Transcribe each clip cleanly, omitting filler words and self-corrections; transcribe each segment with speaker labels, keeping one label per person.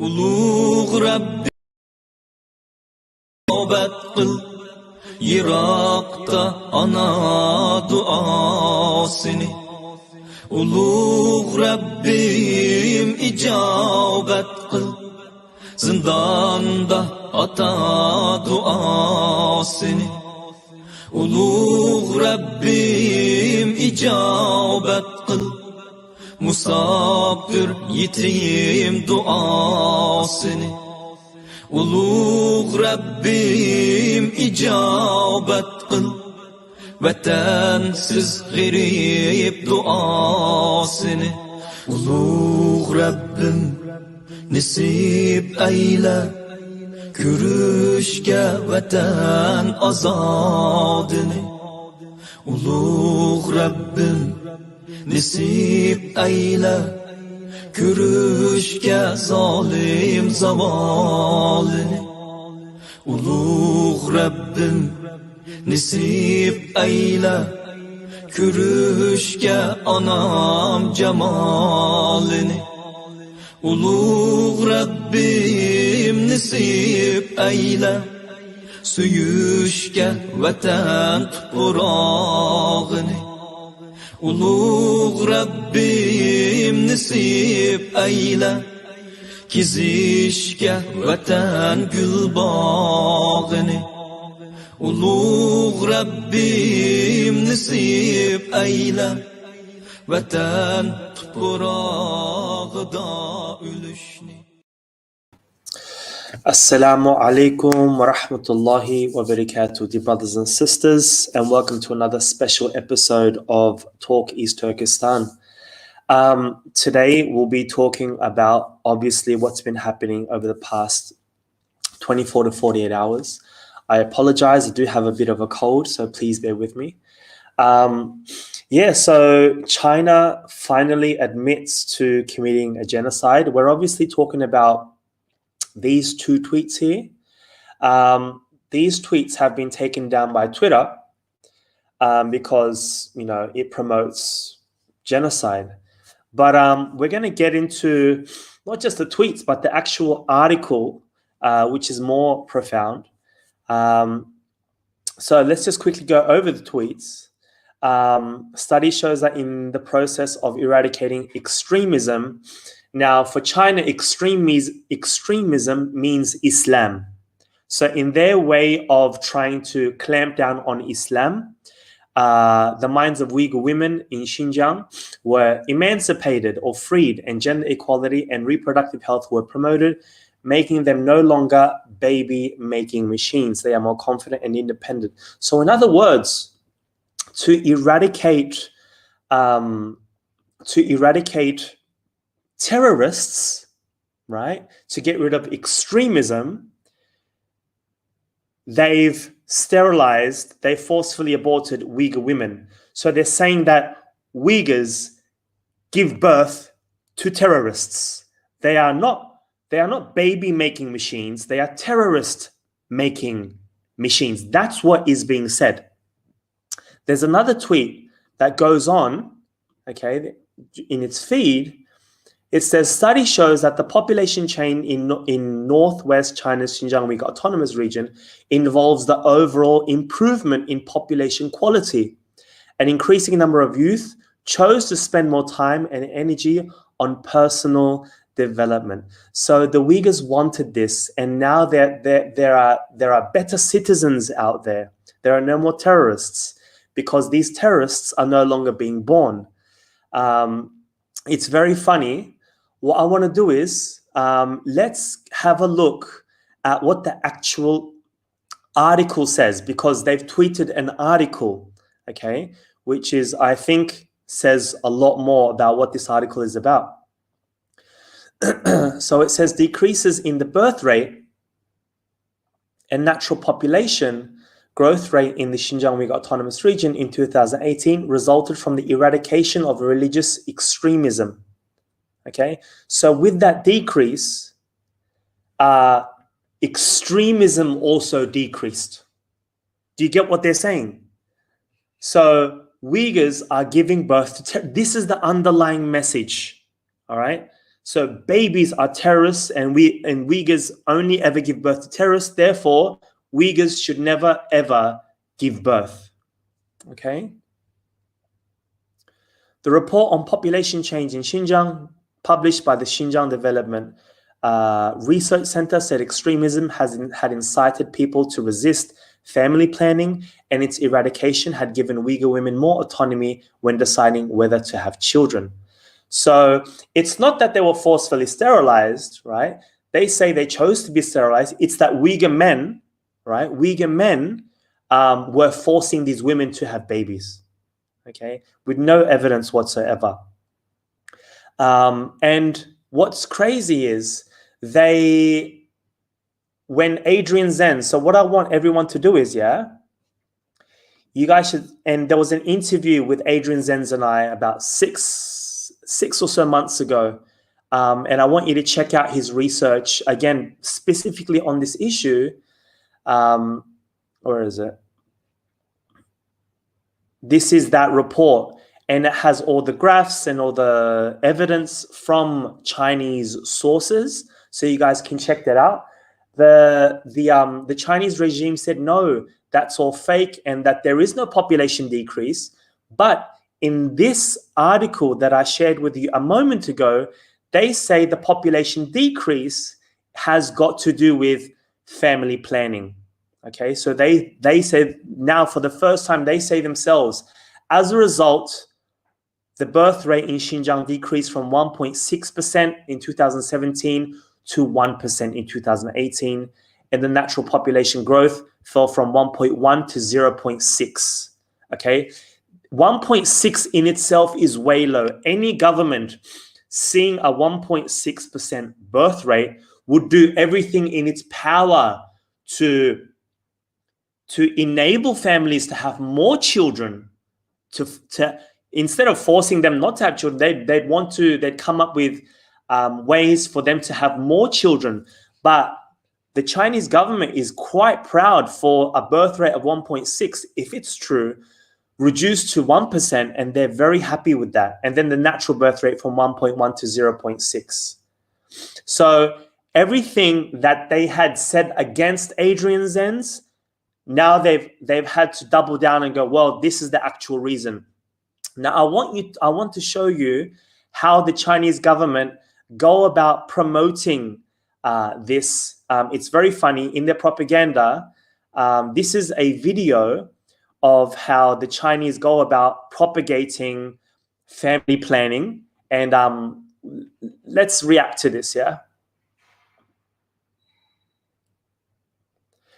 Speaker 1: Ulug' Rabbi tavbat qil, Yiroqda ana duosini. Ulug' Rabbim ijobat qil, zindonda ota duosini. Ulug' Rabbim ijobat qil, musafir yetim duosini. Ulug' Rabbim ijobat qil, vatansiz g'arib duosini. Ulug' Rabbim nasib ayla, ko'rishga vatan ozodini. Ulug' Rabbim nasib ayla, ko'rishga zolim zavolini. Ulug' Rabbim nasib ayla, ko'rishga onam jamolini. Ulug' Rabbim nasib ayla, suyishga vatan tuprog'ini. Ulug' Rabbim nasib ayla, kezishga vatan gulbog'ini. Ulug' Rabbim nasib ayla, vatan tuprog'ida o'lishni.
Speaker 2: Assalamu alaikum wa rahmatullahi wa barakatuh, dear brothers and sisters, and welcome to another special episode of Talk East Turkestan. Today we'll be talking about obviously what's been happening over the past 24 to 48 hours. I apologize, I do have a bit of a cold, so please bear with me. So China finally admits to committing a genocide. We're obviously talking about these two tweets here. These tweets have been taken down by Twitter because, it promotes genocide. But we're going to get into not just the tweets, but the actual article, which is more profound. So let's just quickly go over the tweets. Study shows that in the process of eradicating extremism, now for China, extremism means Islam. So in their way of trying to clamp down on Islam, the minds of Uyghur women in Xinjiang were emancipated or freed, and gender equality and reproductive health were promoted, making them no longer baby-making machines. They are more confident and independent. So in other words, to eradicate terrorists, right? To get rid of extremism, they've sterilized, they forcefully aborted Uyghur women. So they're saying that Uyghurs give birth to terrorists. They are not baby-making machines. They are terrorist-making machines. That's what is being said. There's another tweet that goes on, okay, in its feed. It says, study shows that the population chain in northwest China's Xinjiang Uyghur Autonomous Region involves the overall improvement in population quality. An increasing number of youth chose to spend more time and energy on personal development. So the Uyghurs wanted this, and now there are better citizens out there. There are no more terrorists, because these terrorists are no longer being born. It's very funny. What I want to do is, let's have a look at what the actual article says, because they've tweeted an article, okay, which is, I think, says a lot more about what this article is about. So it says decreases in the birth rate and natural population growth rate in the Xinjiang Uyghur Autonomous Region in 2018 resulted from the eradication of religious extremism. Okay, so with that decrease, extremism also decreased. Do you get what they're saying? So Uyghurs are giving birth to this is the underlying message. All right. So babies are terrorists, and Uyghurs only ever give birth to terrorists. Therefore, Uyghurs should never ever give birth. Okay. The report on population change in Xinjiang, published by the Xinjiang Development Research Center, said extremism had incited people to resist family planning, and its eradication had given Uyghur women more autonomy when deciding whether to have children. So it's not that they were forcefully sterilized, right? They say they chose to be sterilized. It's that Uyghur men, right? Uyghur men were forcing these women to have babies, okay, with no evidence whatsoever. And what's crazy is when Adrian Zen, so what I want everyone to do is, you guys should, and there was an interview with Adrian Zenz and I about six or so months ago. And I want you to check out his research, again, specifically on this issue. Where is it? This is that report, and it has all the graphs and all the evidence from Chinese sources, so you guys can check that out. The Chinese regime said no, that's all fake, and that there is no population decrease. But in this article that I shared with you a moment ago, they say the population decrease has got to do with family planning. Okay, so they say now for the first time, they say themselves, as a result, the birth rate in Xinjiang decreased from 1.6% in 2017 to 1% in 2018. And the natural population growth fell from 1.1 to 0.6. Okay, 1.6 in itself is way low. Any government seeing a 1.6% birth rate would do everything in its power to enable families to have more children, to instead of forcing them not to have children, they'd come up with ways for them to have more children. But the Chinese government is quite proud for a birth rate of 1.6, if it's true, reduced to 1%, and they're very happy with that. And then the natural birth rate from 1.1 to 0.6. So everything that they had said against Adrian Zenz, now they've had to double down and go, well, this is the actual reason. Now I want to show you how the Chinese government go about promoting this. It's very funny in their propaganda. This is a video of how the Chinese go about propagating family planning, and let's react to this.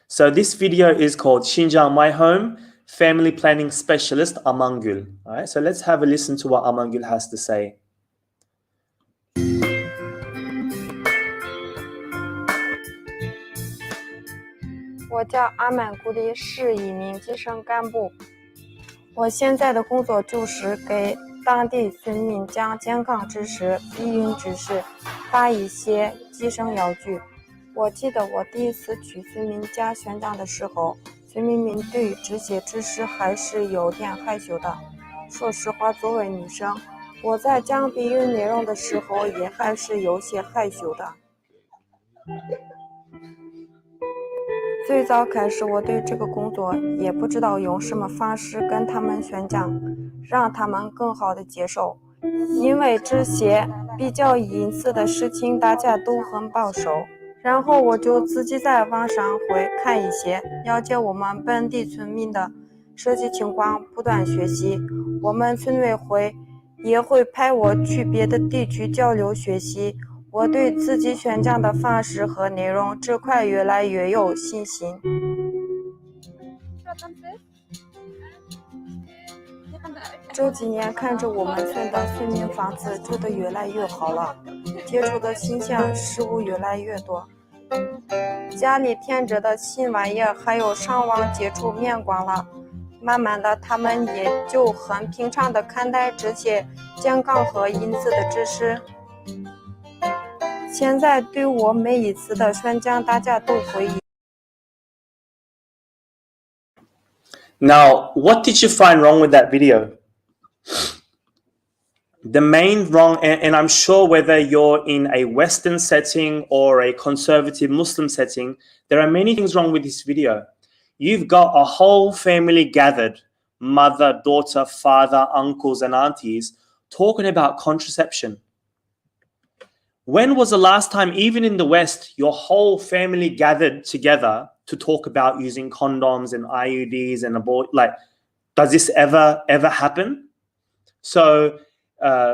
Speaker 2: So this video is called Xinjiang My Home, Family Planning Specialist Amangul. All right, so let's have a listen to what Amangul has to say.
Speaker 3: 我叫阿满古里，是一名计生干部。我现在的工作就是给当地村民讲健康知识、避孕知识，发一些计生药具。我记得我第一次去村民家宣讲的时候，村民们对于这些知识还是有点害羞的。说实话，作为女生，我在讲避孕内容的时候也还是有些害羞的。最早开始，我对这个工作也不知道用什么方式跟他们宣讲，让他们更好的接受。因为这些比较隐私的事情大家都很保守，然后我就自己在网上会看一些，了解我们本地村民的实际情况，不断学习。我们村委会也会派我去别的地区交流学习。我对自己宣讲的方式和内容这块越来越有信心。这几年看着我们村的村民房子住得越来越好了，接触的新鲜事物越来越多，家里添置的新玩意儿还有上网接触面光了，慢慢的他们也就很平常的看待这些健康和隐私的知识。现在对我每一次的宣讲，大家都会。
Speaker 2: Now, what did you find wrong with that video? the main wrong, and I'm sure whether you're in a Western setting or a conservative Muslim setting, there are many things wrong with this video. You've got a whole family gathered, mother, daughter, father, uncles, and aunties, talking about contraception. When was the last time, even in the West, your whole family gathered together to talk about using condoms and IUDs and does this ever happen? So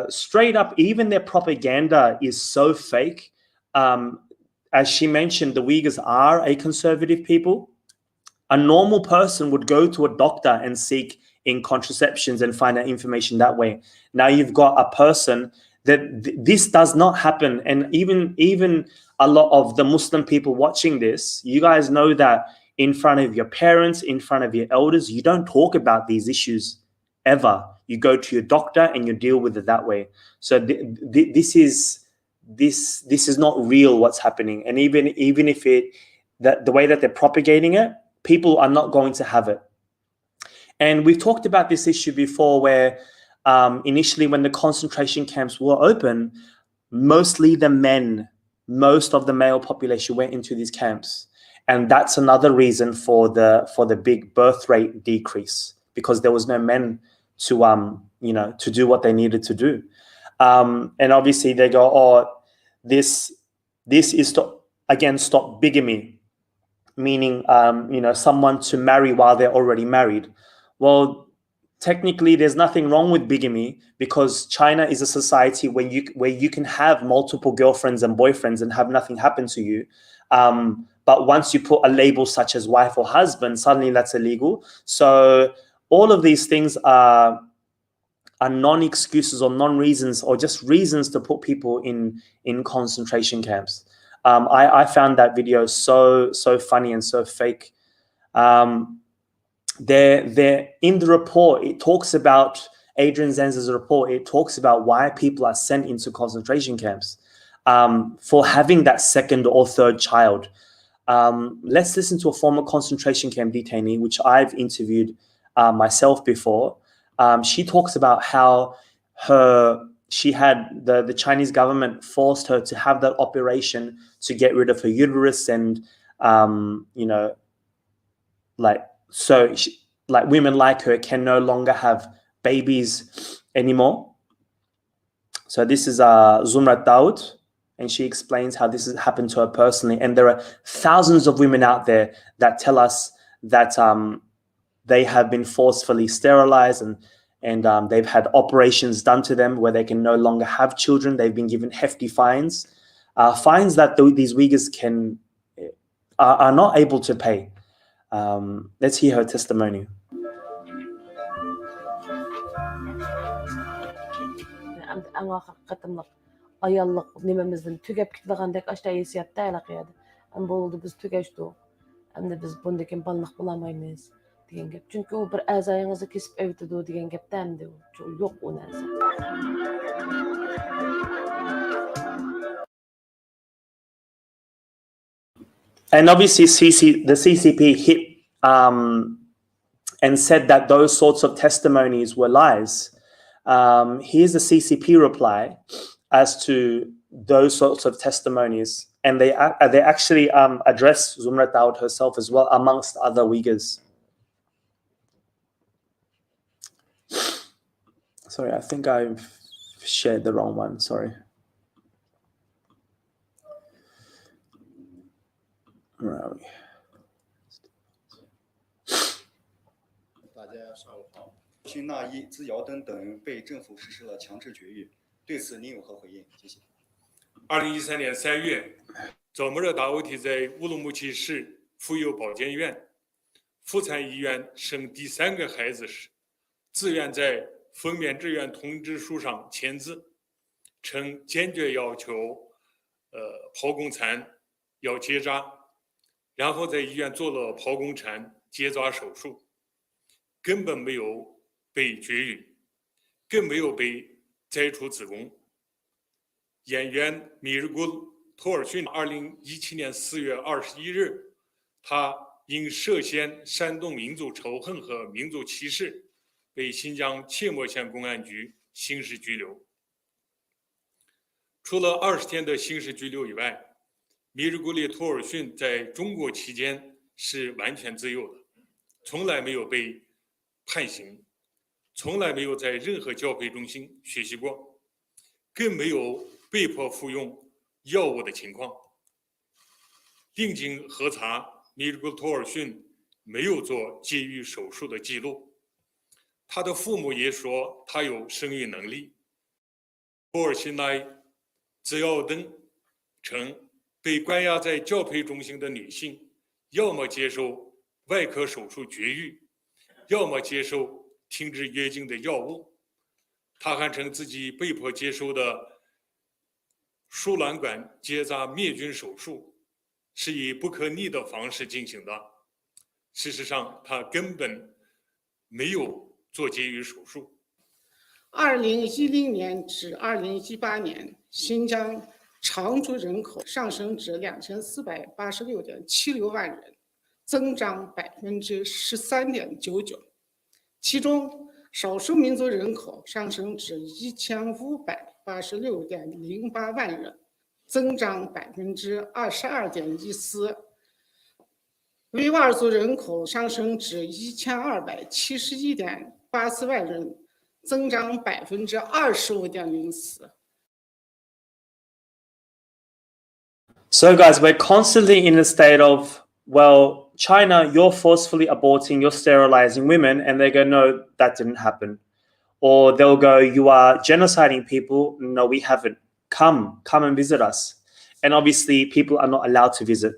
Speaker 2: straight up, even their propaganda is so fake. As she mentioned, the Uyghurs are a conservative people. A normal person would go to a doctor and seek in contraceptions and find out information that way. Now you've got a person that this does not happen. And even a lot of the Muslim people watching this, you guys know that in front of your parents, in front of your elders, you don't talk about these issues ever. You go to your doctor and you deal with it that way. So this is not real what's happening. And even if the way that they're propagating it, people are not going to have it. And we've talked about this issue before where initially when the concentration camps were open, mostly the men, most of the male population went into these camps. And that's another reason for the big birth rate decrease, because there was no men to to do what they needed to do. And obviously they go, oh, this is to again stop bigamy, meaning someone to marry while they're already married. Well, technically there's nothing wrong with bigamy, because China is a society where you can have multiple girlfriends and boyfriends and have nothing happen to you. But once you put a label such as wife or husband, suddenly that's illegal. So all of these things are non-excuses or non-reasons, or just reasons to put people in concentration camps. I found that video so funny and so fake. They're in the report, it talks about Adrian Zenza's report. It talks about why people are sent into concentration camps for having that second or third child. Let's listen to a former concentration camp detainee, which I've interviewed myself before. She talks about how she had the Chinese government forced her to have that operation to get rid of her uterus, and women like her can no longer have babies anymore. So this is Zumrat Daud, and she explains how this has happened to her personally. And there are thousands of women out there that tell us that they have been forcefully sterilized, and they've had operations done to them where they can no longer have children. They've been given hefty fines, fines that these Uyghurs are not able to pay. Let's hear her testimony.
Speaker 4: Ayallık nememizden tügep kitlegandek aşta esiyatda alaqyady. Am boldu biz tügeşdik. Amda biz bundakin balnaq bulamaymiz diyen gep. Çünkü o bir azayыңызды kesip öwtüdi diyen gep dämdi. Yok o narsa.
Speaker 2: And obviously the CCP hit and said that those sorts of testimonies were lies. Here's the CCP reply as to those sorts of testimonies, and they actually address Zumrat Daud herself as well, amongst other Uyghurs. Sorry, I think I've shared the wrong one. Sorry. Where are we?
Speaker 5: 大家上午好。新纳伊、兹尧登等人被政府实施了强制绝育，对此您有何回应？谢谢。
Speaker 6: 2013年3月，佐木热达欧提在乌鲁木齐市妇幼保健院妇产医院生第3个孩子时，自愿在封面志愿通知书上签字，称坚决要求剖宫产要结扎，然后在医院做了剖宫产结扎手术，根本没有被绝育，更没有被摘除子宫。演员米日古托尔逊2017年4月21日，他因涉嫌煽动民族仇恨和民族歧视，被新疆切莫县公安局刑事拘留。除了20天的刑事拘留以外，米日古里托尔逊在中国期间是完全自由的，从来没有被判刑，从来没有在任何教培中心学习过，更没有被迫服用药物的情况。定经核查，米日古里托尔逊没有做节育手术的记录，他的父母也说他有生育能力。托尔辛奈兹奥登称，被关押在教培中心的女性，要么接受外科手术绝育，要么接受停止月经的药物。他还称自己被迫接受的输卵管结扎灭菌手术是以不可逆的方式进行的。事实上，他根本没有做节育手术。
Speaker 7: 2010年至2018年，新疆常住人口上升至2486.76万人，增长13.99%。其中，少数民族人口上升至1586.08万人，增长22.14%。维吾尔族人口上升至1271.84万人，增长25.04%。
Speaker 2: So guys, we're constantly in a state of, well, China, you're forcefully aborting, you're sterilizing women, and they go, no, that didn't happen. Or they'll go, you are genociding people. No, we haven't. Come and visit us. And obviously people are not allowed to visit.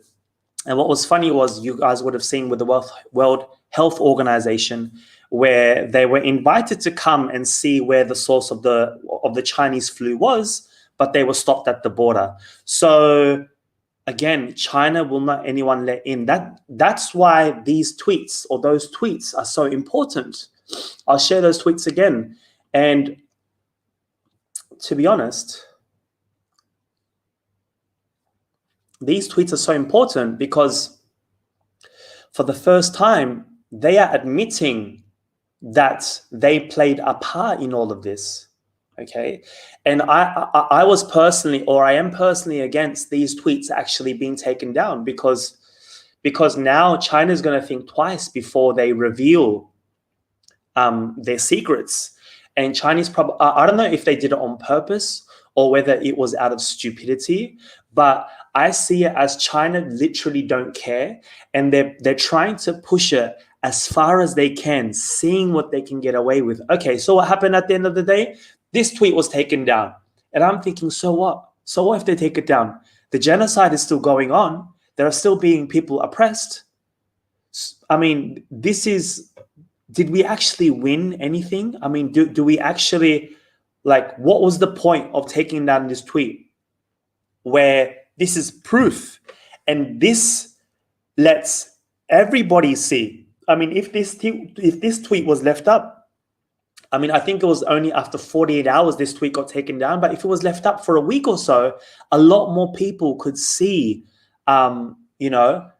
Speaker 2: And what was funny was, you guys would have seen with the World Health Organization, where they were invited to come and see where the source of the Chinese flu was, but they were stopped at the border. So again, China will not anyone let in. That's why these tweets, or those tweets, are so important. I'll share those tweets again. And to be honest, these tweets are so important because for the first time, they are admitting that they played a part in all of this. Okay. And I was personally, or I am personally, against these tweets actually being taken down because now China is going to think twice before they reveal their secrets. And Chinese probably, I don't know if they did it on purpose or whether it was out of stupidity, but I see it as China literally don't care, and they're trying to push it as far as they can, seeing what they can get away with. Okay, so what happened at the end of the day? This tweet was taken down. And I'm thinking, so what? So what if they take it down? The genocide is still going on. There are still being people oppressed. I mean, did we actually win anything? I mean, do we actually, like, what was the point of taking down this tweet? Where this is proof, and this lets everybody see. I mean, if this tweet was left up, I mean, I think it was only after 48 hours this tweet got taken down, but if it was left up for a week or so, a lot more people could see, you know,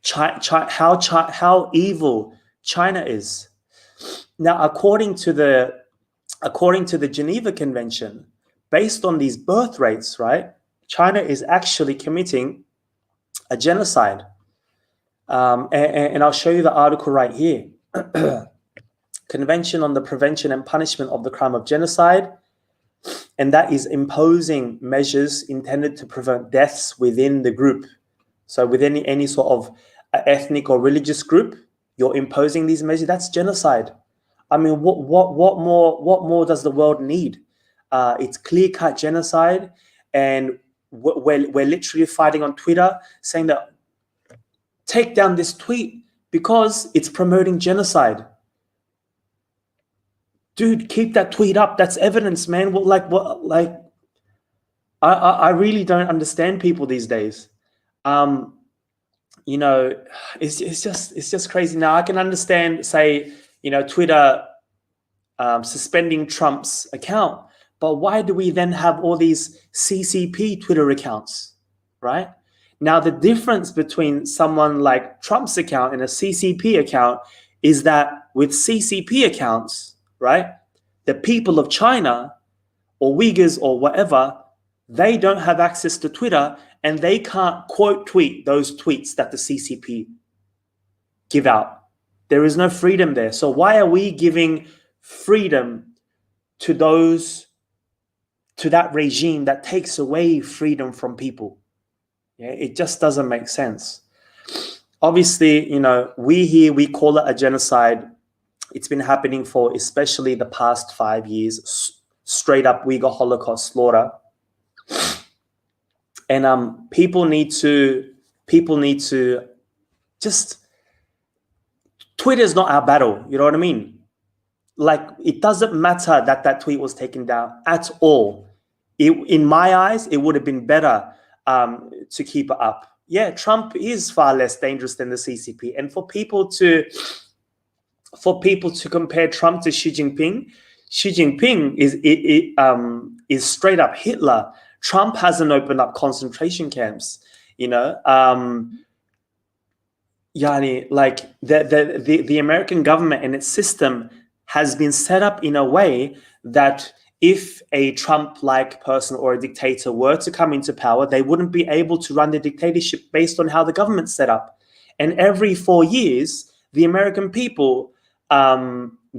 Speaker 2: how evil China is. Now, according to the Geneva Convention, based on these birth rates, right, China is actually committing a genocide. And I'll show you the article right here. Convention on the Prevention and Punishment of the Crime of Genocide. And that is imposing measures intended to prevent deaths within the group. So within any sort of ethnic or religious group, you're imposing these measures. That's genocide. I mean, what more does the world need? It's clear-cut genocide, and we're literally fighting on Twitter saying that take down this tweet because it's promoting genocide. Dude, keep that tweet up. That's evidence, man. I really don't understand people these days. You know, it's just crazy. Now I can understand, say, you know, Twitter suspending Trump's account, but why do we then have all these CCP Twitter accounts, right? Now, the difference between someone like Trump's account and a CCP account is that with CCP accounts, right, the people of China or Uyghurs or whatever, They don't have access to Twitter, and they can't quote tweet those tweets that the CCP give out. There is no freedom there. So why are we giving freedom to that regime that takes away freedom from people? Yeah, it just doesn't make sense. Obviously, we call it a genocide. It's been happening for especially the past 5 years, straight up Uyghur Holocaust slaughter. And people need to just, Twitter is not our battle. You know what I mean? Like, it doesn't matter that tweet was taken down at all. In my eyes, it would have been better to keep it up. Yeah, Trump is far less dangerous than the CCP. And for people to compare Trump to Xi Jinping is straight up Hitler. Trump hasn't opened up concentration camps. Like the American government and its system has been set up in a way that if a Trump-like person or a dictator were to come into power, they wouldn't be able to run the dictatorship based on how the government's set up. And every 4 years, the American people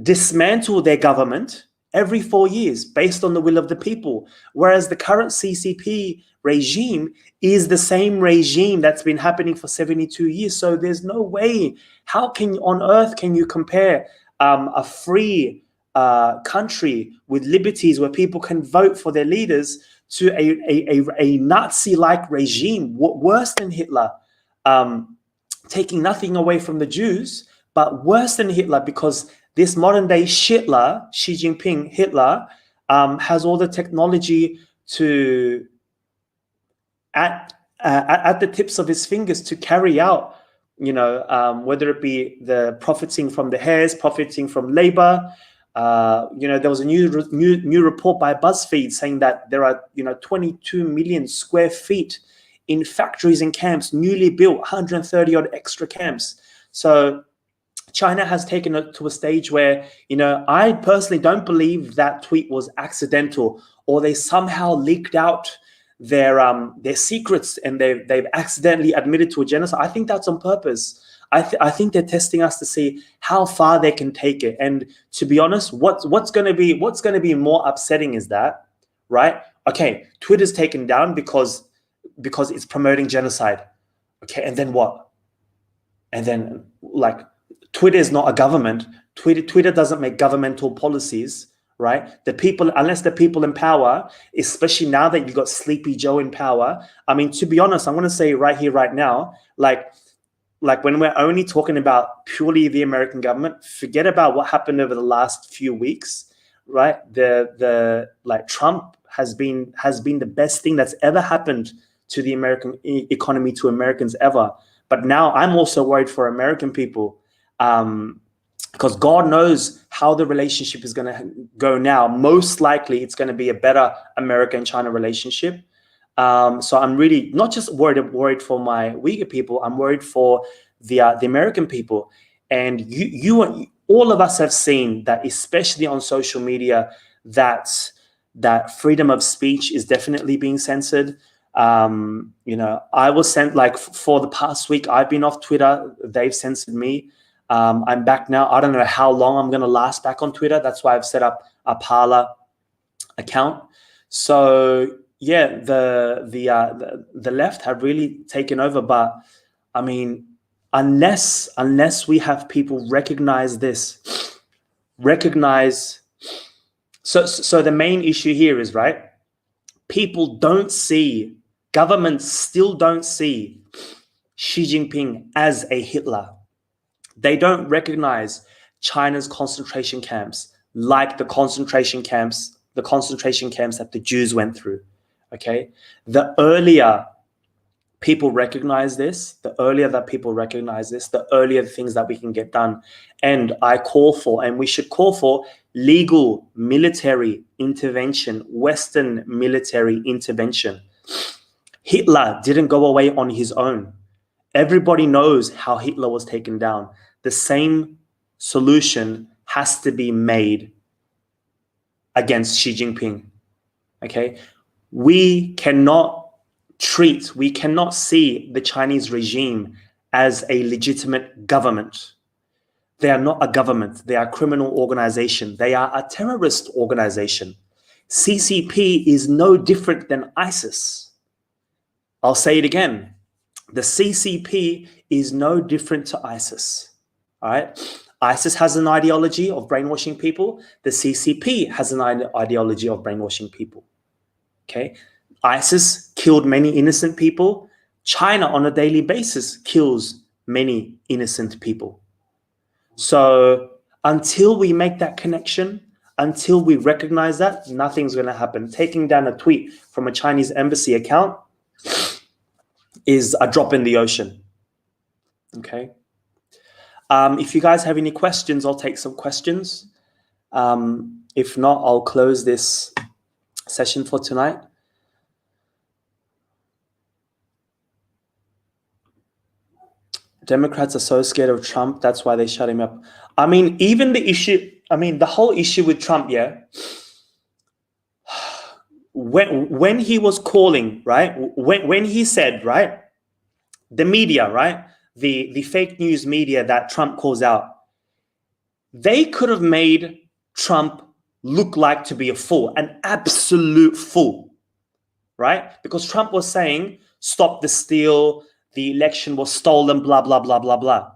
Speaker 2: dismantle their government every 4 years based on the will of the people. Whereas the current CCP regime is the same regime that's been happening for 72 years. So there's no way, on earth can you compare a free country with liberties where people can vote for their leaders to a Nazi-like regime, worse than Hitler, taking nothing away from the Jews, but worse than Hitler, because this modern day shitler, Xi Jinping, Hitler, has all the technology to at the tips of his fingers to carry out, whether it be the profiting from the hares, profiting from labor. There was a new report by BuzzFeed saying that there are 22 million square feet in factories and camps, newly built, 130 odd extra camps. So China has taken it to a stage where, I personally don't believe that tweet was accidental, or they somehow leaked out their secrets and they've accidentally admitted to a genocide. I think that's on purpose. I think they're testing us to see how far they can take it. And to be honest, what's going to be more upsetting is that, right? Okay, Twitter's taken down because it's promoting genocide. Okay, and then what? And then, like, Twitter is not a government. Twitter doesn't make governmental policies, right? The people, unless the people in power, especially now that you've got Sleepy Joe in power. I mean, to be honest, I'm going to say right here, right now, like when we're only talking about purely the American government, forget about what happened over the last few weeks, right? Like Trump has been the best thing that's ever happened to the American economy, to Americans ever. But now I'm also worried for American people, because God knows how the relationship is going to go now. Most likely it's going to be a better America and China relationship. So I'm really not just worried for my Uyghur people. I'm worried for the American people. And you all of us have seen that, especially on social media, that freedom of speech is definitely being censored. I was sent, like, for the past week, I've been off Twitter. They've censored me. I'm back now. I don't know how long I'm going to last back on Twitter. That's why I've set up a Parler account. So yeah, the left have really taken over. But I mean, unless we have people recognize this, so the main issue here is, right, people don't see, governments still don't see Xi Jinping as a Hitler. They don't recognize China's concentration camps like the concentration camps that the Jews went through. Okay, the earlier people recognize this, the earlier the things that we can get done. And I call for, and we should call for, legal military intervention, Western military intervention. Hitler didn't go away on his own. Everybody knows how Hitler was taken down. The same solution has to be made against Xi Jinping. Okay, we cannot see the Chinese regime as a legitimate government. They are not a government. They are a criminal organization. They are a terrorist organization. CCP is no different than ISIS. I'll say it again. The CCP is no different to ISIS. All right. ISIS has an ideology of brainwashing people. The CCP has an ideology of brainwashing people. Okay. ISIS killed many innocent people. China on a daily basis kills many innocent people. So until we make that connection, until we recognize that, nothing's going to happen. Taking down a tweet from a Chinese embassy account is a drop in the ocean. Okay. If you guys have any questions, I'll take some questions. If not, I'll close this session for tonight. Democrats are so scared of Trump, that's why they shut him up. I mean, even the issue, the whole issue with Trump, yeah, when he was calling, right, when he said, right, the media, right, the fake news media that Trump calls out, they could have made Trump look like to be a fool, an absolute fool, right? Because Trump was saying, stop the steal, the election was stolen, blah, blah, blah, blah, blah.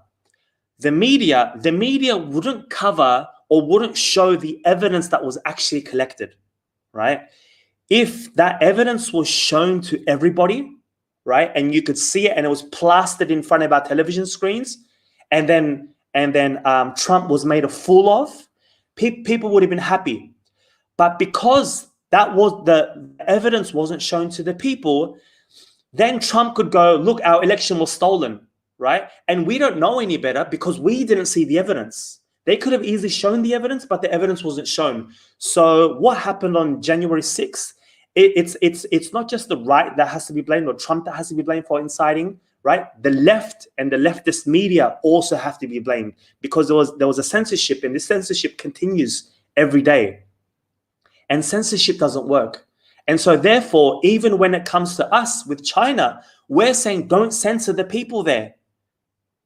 Speaker 2: The media wouldn't cover or wouldn't show the evidence that was actually collected, right? If that evidence was shown to everybody, right, and you could see it and it was plastered in front of our television screens, and then Trump was made a fool of, people would have been happy. But because that was the evidence wasn't shown to the people, then Trump could go, look, our election was stolen, right? And we don't know any better because we didn't see the evidence. They could have easily shown the evidence, but the evidence wasn't shown. So what happened on January 6th, it's not just the right that has to be blamed or Trump that has to be blamed for inciting, right? The left and the leftist media also have to be blamed because there was a censorship, and this censorship continues every day. And censorship doesn't work. And so therefore, even when it comes to us with China, we're saying don't censor the people there.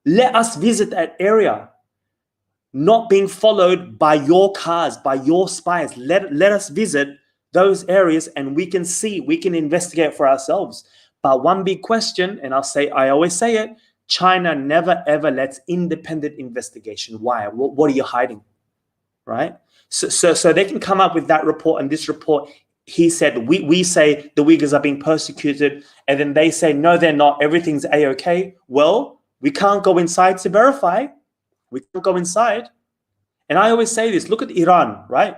Speaker 2: Let us visit that area, not being followed by your cars, by your spies. Let us visit those areas and we can see, we can investigate for ourselves. But one big question, and I always say it, China never ever lets independent investigation. Why? What are you hiding? Right? So they can come up with that report, and this report, he said, we say the Uyghurs are being persecuted, and then they say, no, they're not, everything's A-okay. Well, we can't go inside to verify. We can't go inside. And I always say this, look at Iran, right?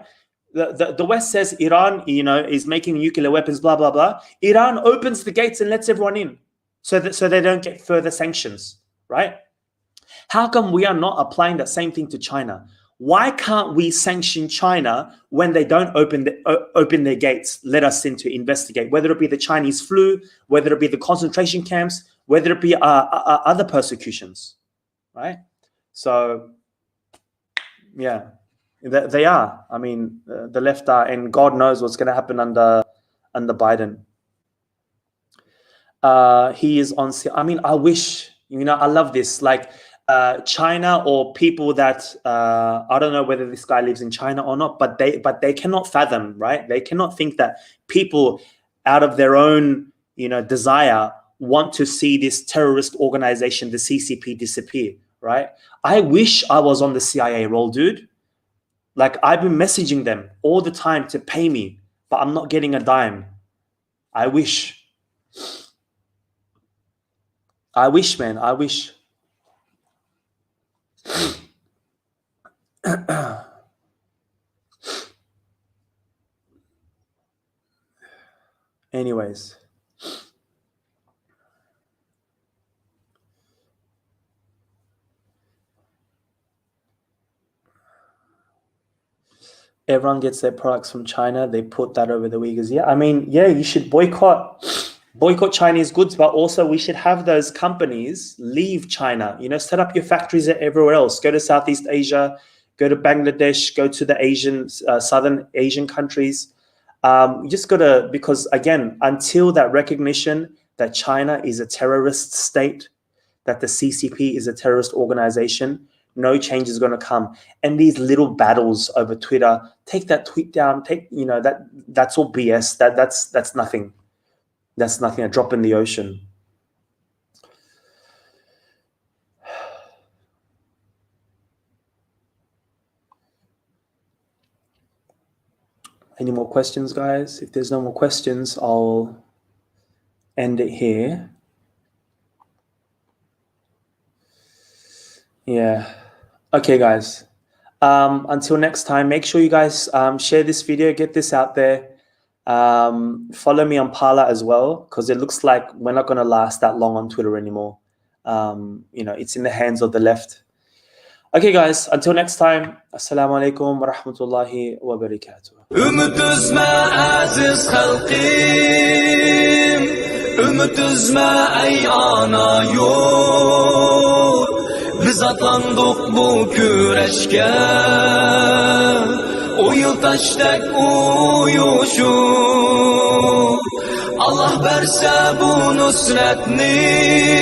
Speaker 2: The West says Iran, is making nuclear weapons, blah, blah, blah. Iran opens the gates and lets everyone in so they don't get further sanctions, right? How come we are not applying that same thing to China? Why can't we sanction China when they don't open their gates, let us in to investigate, whether it be the Chinese flu, whether it be the concentration camps, whether it be other persecutions, right? So, yeah, they are. I mean, the left are, and God knows what's going to happen under Biden. He is on. I mean, I wish, I love this. Like, China or people that I don't know whether this guy lives in China or not, but they cannot fathom, right? They cannot think that people out of their own desire want to see this terrorist organization, the CCP, disappear, right? I wish I was on the CIA roll, dude. Like, I've been messaging them all the time to pay me, but I'm not getting a dime. I wish, man, I wish. Anyways, everyone gets their products from China. They put that over the Uyghurs. Yeah, I mean, yeah, you should boycott Chinese goods, but also we should have those companies leave China. Set up your factories everywhere else. Go to Southeast Asia, go to Bangladesh, go to the Southern Asian countries. You just gotta, because again, until that recognition that China is a terrorist state, that the CCP is a terrorist organization, no change is going to come. And these little battles over Twitter, take that tweet down, that's all BS. That's nothing. That's nothing, a drop in the ocean. Any more questions, guys? If there's no more questions, I'll end it here. Yeah. Okay, guys. Until next time, make sure you guys share this video, get this out there. Follow me on Parler as well, because it looks like we're not going to last that long on Twitter anymore. It's in the hands of the left. Okay, guys. Until next time. Assalamu alaikum wa rahmatullahi wa barakatuh.
Speaker 1: Ümit üzme aziz halkım, ümit üzme ey ana yurt. Biz atandık bu küreşke, o yıl taştak uyuşup. Allah verse bu nusretni.